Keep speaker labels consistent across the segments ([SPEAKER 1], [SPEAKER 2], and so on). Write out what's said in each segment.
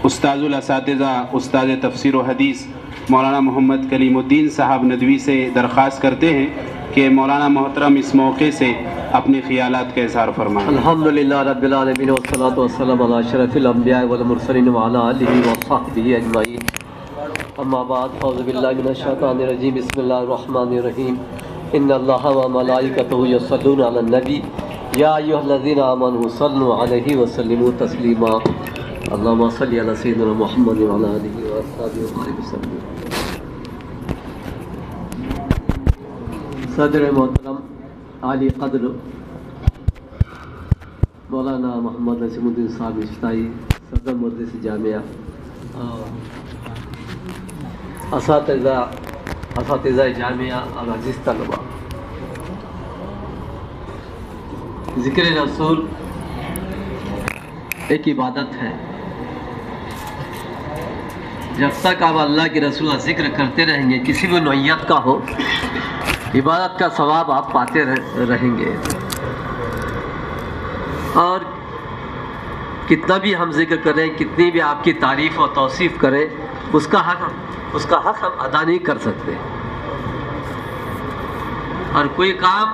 [SPEAKER 1] استاذ الاساتذہ استاد تفسیر و حدیث مولانا محمد کلیم الدین صاحب ندوی سے درخواست کرتے ہیں کہ مولانا محترم اس موقع سے اپنے خیالات کا اظہار فرمائیں۔
[SPEAKER 2] الحمدللہ رب العالمین والصلاة والسلام علی اشرف الانبیاء والمرسلین وعلی آلہ وصحبہ اجمعین، اما بعد، اعوذ باللہ من الشیطان الرجیم، بسم اللہ الرحمن الرحیم، ان اللہ وملائکتہ یصلون علی النبی یا ایھا الذین آمنوا صلوا علیہ وسلموا تسلیما، اللہم صل علی سیدنا محمد وعلی آلہ وصحبہ وسلم۔ صدر محترم عالی قدر مولانا محمد نسیم الدین صاحب افتائی، صدر مجلس جامعہ، اساتذہ جامعہ اور عزیز طلباء، ذکر رسول ایک عبادت ہے۔ جب تک آپ اللہ کے رسول کا ذکر کرتے رہیں گے، کسی بھی نوعیت کا ہو، عبادت کا ثواب آپ پاتے رہیں گے، اور کتنا بھی ہم ذکر کریں، کتنی بھی آپ کی تعریف اور توصیف کریں، اس کا حق ہم ادا نہیں کر سکتے۔ اور کوئی کام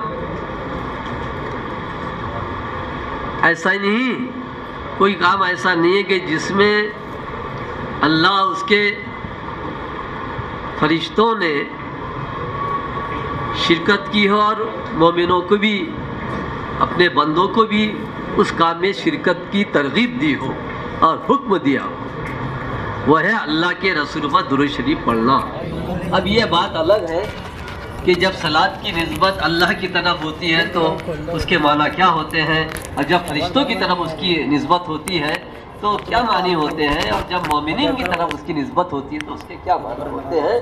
[SPEAKER 2] ایسا ہی نہیں، کوئی کام ایسا نہیں ہے کہ جس میں اللہ اس کے فرشتوں نے شرکت کی ہو اور مومنوں کو بھی، اپنے بندوں کو بھی اس کام میں شرکت کی ترغیب دی ہو اور حکم دیا ہو، وہ ہے اللہ کے رسول پر درود شریف پڑھنا۔ اب یہ بات الگ ہے کہ جب صلاۃ کی نسبت اللہ کی طرف ہوتی ہے تو اس کے معنی کیا ہوتے ہیں، اور جب فرشتوں کی طرف اس کی نسبت ہوتی ہے تو کیا معنی ہوتے ہیں، اور جب مومنین کی طرف اس کی نسبت ہوتی ہے تو اس کے کیا معنی ہوتے ہیں،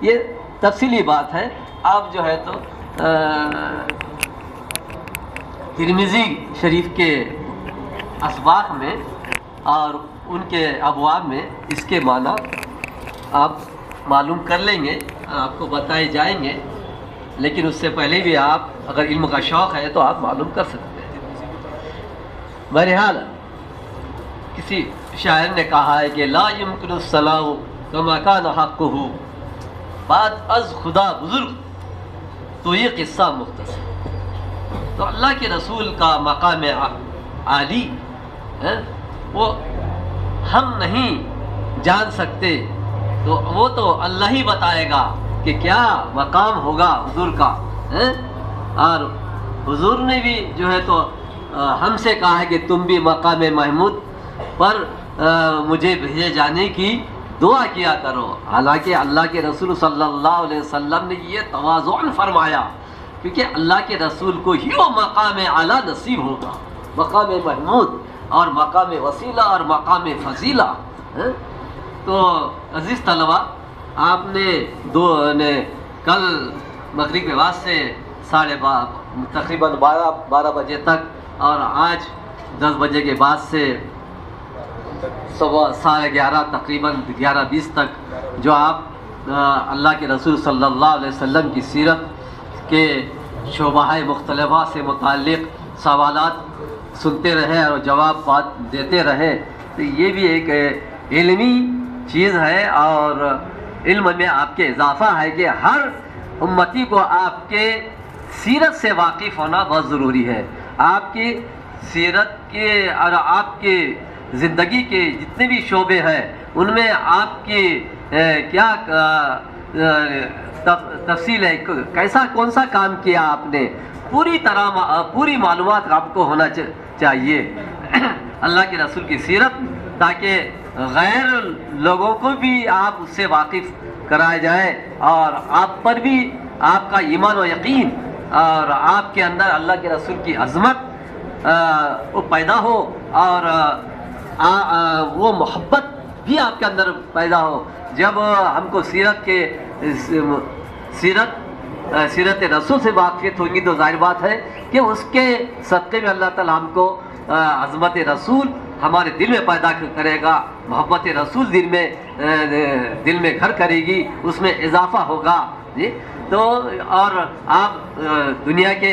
[SPEAKER 2] یہ تفصیلی بات ہے۔ آپ جو ہے تو ترمذی شریف کے اسباق میں اور ان کے ابواب میں اس کے معنی آپ معلوم کر لیں گے، آپ کو بتائے جائیں گے، لیکن اس سے پہلے بھی آپ اگر علم کا شوق ہے تو آپ معلوم کر سکتے ہیں۔ بہرحال کسی شاعر نے کہا ہے کہ لا یمکن الصلاۃ کما کان حقہ، بعد از خدا بزرگ تو یہ قصہ مختصر۔ تو اللہ کے رسول کا مقام عالی وہ ہم نہیں جان سکتے، تو وہ تو اللہ ہی بتائے گا کہ کیا مقام ہوگا حضور کا۔ اور حضور نے بھی جو ہے تو ہم سے کہا ہے کہ تم بھی مقام محمود پر مجھے بھیجے جانے کی دعا کیا کرو۔ حالانکہ اللہ کے رسول صلی اللہ علیہ وسلم نے یہ تواضعاً فرمایا، کیونکہ اللہ کے رسول کو ہی وہ مقام اعلیٰ نصیب ہوگا، مقام محمود اور مقام وسیلہ اور مقام فضیلہ۔ تو عزیز طلبہ، آپ نے کل مغرب کے بعد سے تقریباً 12 بجے تک، اور آج 10 بجے کے بعد سے 11:30 تقریباً 11:20 تک جو آپ اللہ کے رسول صلی اللہ علیہ وسلم کی سیرت کے شعبہ مختلفہ سے متعلق سوالات سنتے رہے اور جواب دیتے رہے، تو یہ بھی ایک علمی چیز ہے، اور علم میں آپ کے اضافہ ہے کہ ہر امتی کو آپ کے سیرت سے واقف ہونا بہت ضروری ہے۔ آپ کی سیرت کے اور آپ کے زندگی کے جتنے بھی شعبے ہیں ان میں آپ کی کیا تفصیل ہے، کیسا کون سا کام کیا آپ نے، پوری معلومات آپ کو ہونا چاہیے اللہ کے رسول کی سیرت، تاکہ غیر لوگوں کو بھی آپ اس سے واقف کرائے جائے، اور آپ پر بھی آپ کا ایمان و یقین اور آپ کے اندر اللہ کے رسول کی عظمت وہ پیدا ہو، اور وہ محبت بھی آپ کے اندر پیدا ہو۔ جب ہم کو سیرت رسول سے واقفیت ہوگی تو ظاہر بات ہے کہ اس کے صدقے میں اللہ تعالیٰ ہم کو عظمت رسول ہمارے دل میں پیدا کرے گا، محبت رسول دل میں گھر کرے گی، اس میں اضافہ ہوگا۔ جی تو اور آپ دنیا کے